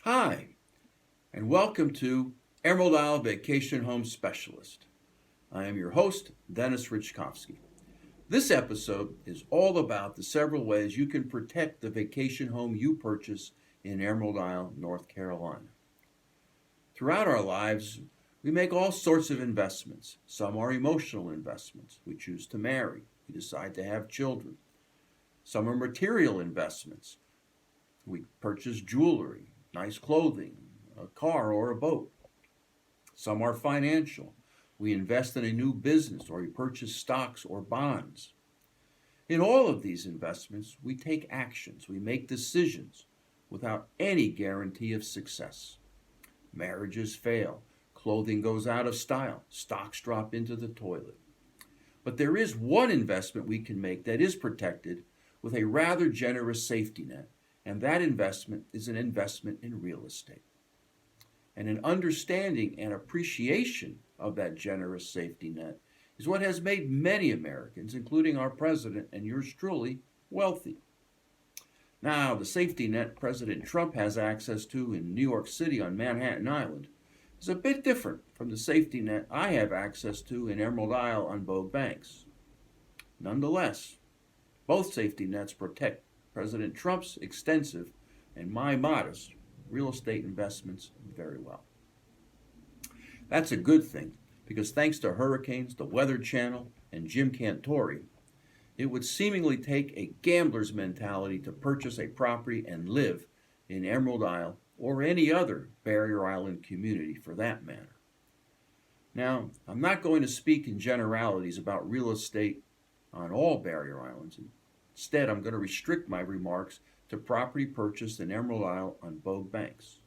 Hi, and welcome to Emerald Isle Vacation Home Specialist. I am your host, Dennis Richkovsky. This episode is all about the several ways you can protect the vacation home you purchase in Emerald Isle, North Carolina. Throughout our lives, we make all sorts of investments. Some are emotional investments. We choose to marry. We decide to have children. Some are material investments. We purchase jewelry, nice clothing, a car or a boat. Some are financial. We invest in a new business or we purchase stocks or bonds. In all of these investments, we take actions, we make decisions without any guarantee of success. Marriages fail, clothing goes out of style, stocks drop into the toilet. But there is one investment we can make that is protected with a rather generous safety net, and that investment is an investment in real estate. And an understanding and appreciation of that generous safety net is what has made many Americans, including our president and yours truly, wealthy. Now, the safety net President Trump has access to in New York City on Manhattan Island is a bit different from the safety net I have access to in Emerald Isle on Bogue Banks. Nonetheless, both safety nets protect President Trump's extensive and my modest real estate investments very well. That's a good thing because thanks to hurricanes, the Weather Channel, and Jim Cantore, it would seemingly take a gambler's mentality to purchase a property and live in Emerald Isle or any other Barrier Island community for that matter. Now, I'm not going to speak in generalities about real estate on all Barrier Islands. Instead, I'm going to restrict my remarks to property purchased in Emerald Isle on Bogue Banks.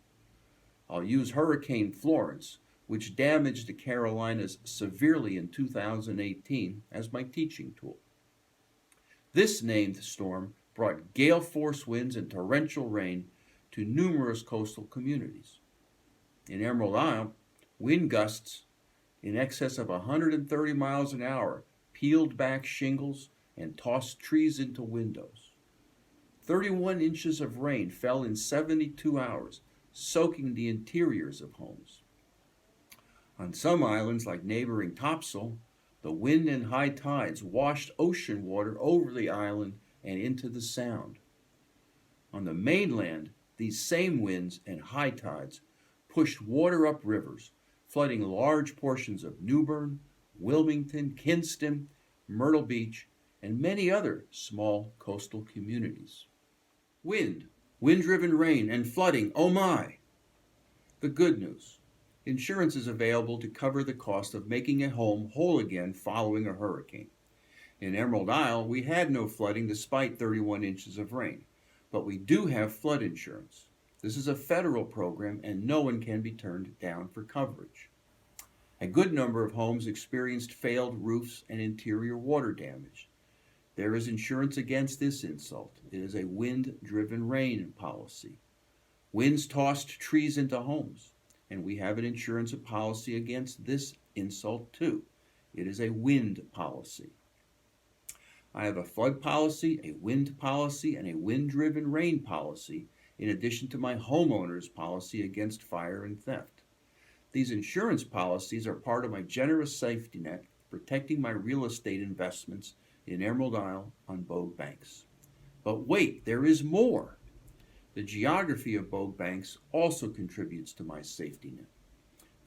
I'll use Hurricane Florence, which damaged the Carolinas severely in 2018, as my teaching tool. This named storm brought gale force winds and torrential rain to numerous coastal communities. In Emerald Isle, wind gusts in excess of 130 miles an hour peeled back shingles and tossed trees into windows. 31 inches of rain fell in 72 hours, soaking the interiors of homes. On some islands, like neighboring Topsail, the wind and high tides washed ocean water over the island and into the Sound. On the mainland, these same winds and high tides pushed water up rivers, flooding large portions of Newbern, Wilmington, Kinston, Myrtle Beach, and many other small coastal communities. Wind-driven rain and flooding, oh my! The good news. Insurance is available to cover the cost of making a home whole again following a hurricane. In Emerald Isle, we had no flooding despite 31 inches of rain, but we do have flood insurance. This is a federal program and no one can be turned down for coverage. A good number of homes experienced failed roofs and interior water damage. There is insurance against this insult. It is a wind-driven rain policy. Winds tossed trees into homes, and we have an insurance policy against this insult too. It is a wind policy. I have a flood policy, a wind policy, and a wind-driven rain policy, in addition to my homeowner's policy against fire and theft. These insurance policies are part of my generous safety net, protecting my real estate investments in Emerald Isle on Bogue Banks. But wait, there is more. The geography of Bogue Banks also contributes to my safety net.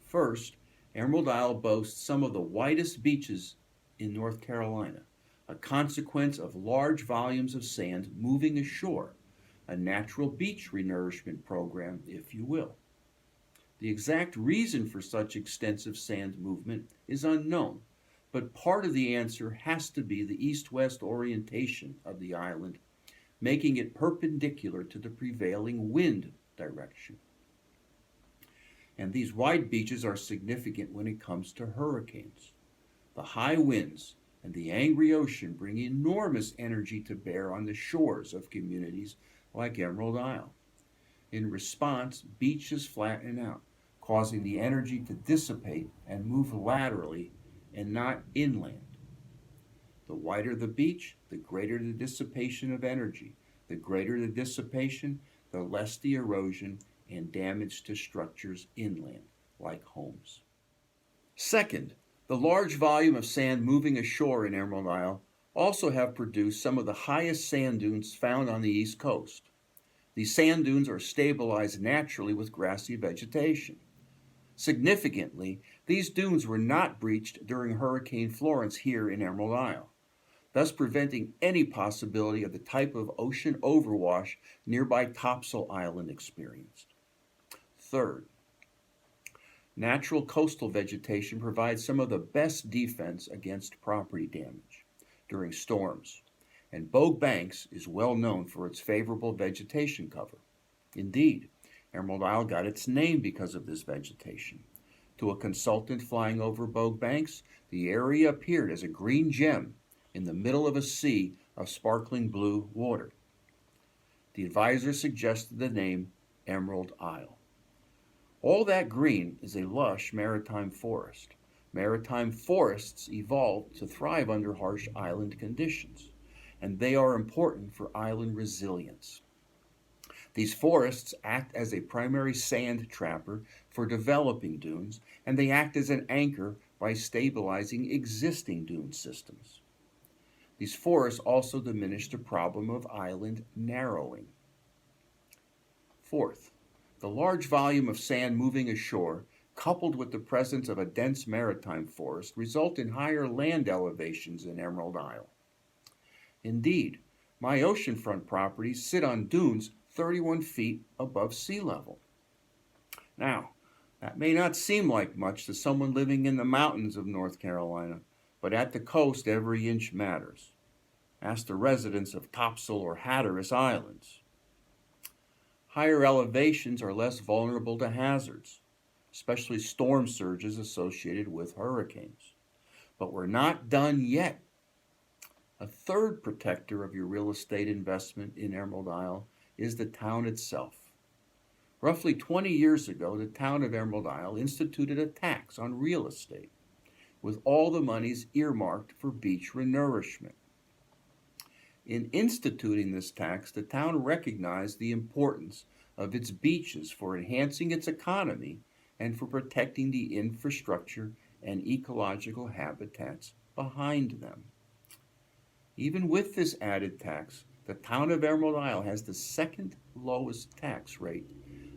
First, Emerald Isle boasts some of the widest beaches in North Carolina, a consequence of large volumes of sand moving ashore, a natural beach renourishment program, if you will. The exact reason for such extensive sand movement is unknown, but part of the answer has to be the east-west orientation of the island, making it perpendicular to the prevailing wind direction. And these wide beaches are significant when it comes to hurricanes. The high winds and the angry ocean bring enormous energy to bear on the shores of communities like Emerald Isle. In response, beaches flatten out, causing the energy to dissipate and move laterally and not inland. The wider the beach, the greater the dissipation of energy. The greater the dissipation, the less the erosion and damage to structures inland, like homes. Second, the large volume of sand moving ashore in Emerald Isle also have produced some of the highest sand dunes found on the East Coast. These sand dunes are stabilized naturally with grassy vegetation. Significantly, these dunes were not breached during Hurricane Florence here in Emerald Isle, thus preventing any possibility of the type of ocean overwash nearby Topsail Island experienced. Third, natural coastal vegetation provides some of the best defense against property damage during storms, and Bogue Banks is well known for its favorable vegetation cover. Indeed, Emerald Isle got its name because of this vegetation. To a consultant flying over Bogue Banks, the area appeared as a green gem in the middle of a sea of sparkling blue water. The advisor suggested the name Emerald Isle. All that green is a lush maritime forest. Maritime forests evolved to thrive under harsh island conditions, and they are important for island resilience. These forests act as a primary sand trapper for developing dunes, and they act as an anchor by stabilizing existing dune systems. These forests also diminish the problem of island narrowing. Fourth, the large volume of sand moving ashore, coupled with the presence of a dense maritime forest, result in higher land elevations in Emerald Isle. Indeed, my oceanfront properties sit on dunes 31 feet above sea level. Now, that may not seem like much to someone living in the mountains of North Carolina, but at the coast every inch matters. Ask the residents of Topsail or Hatteras Islands. Higher elevations are less vulnerable to hazards, especially storm surges associated with hurricanes. But we're not done yet. A third protector of your real estate investment in Emerald Isle is the town itself. Roughly 20 years ago, the town of Emerald Isle instituted a tax on real estate, with all the monies earmarked for beach renourishment. In instituting this tax, the town recognized the importance of its beaches for enhancing its economy and for protecting the infrastructure and ecological habitats behind them. Even with this added tax, the town of Emerald Isle has the second lowest tax rate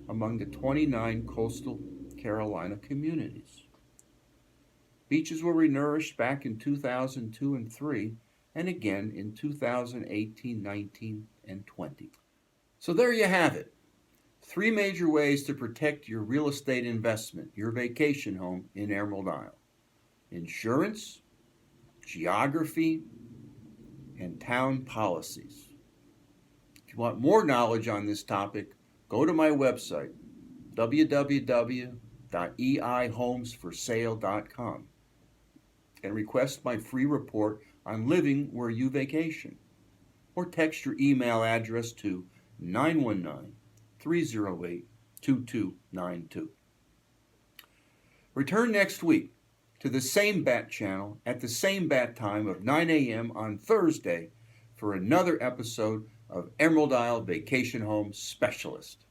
among the 29 coastal Carolina communities. Beaches were renourished back in 2002 and 3, and again in 2018, 19, and 20. So there you have it. 3 major ways to protect your real estate investment, your vacation home in Emerald Isle: insurance, geography, and town policies. If you want more knowledge on this topic, go to my website, www.eihomesforsale.com, and request my free report on living where you vacation, or text your email address to 919-308-2292. Return next week to the same bat channel at the same bat time of 9 a.m. on Thursday for another episode of Emerald Isle Vacation Home Specialist.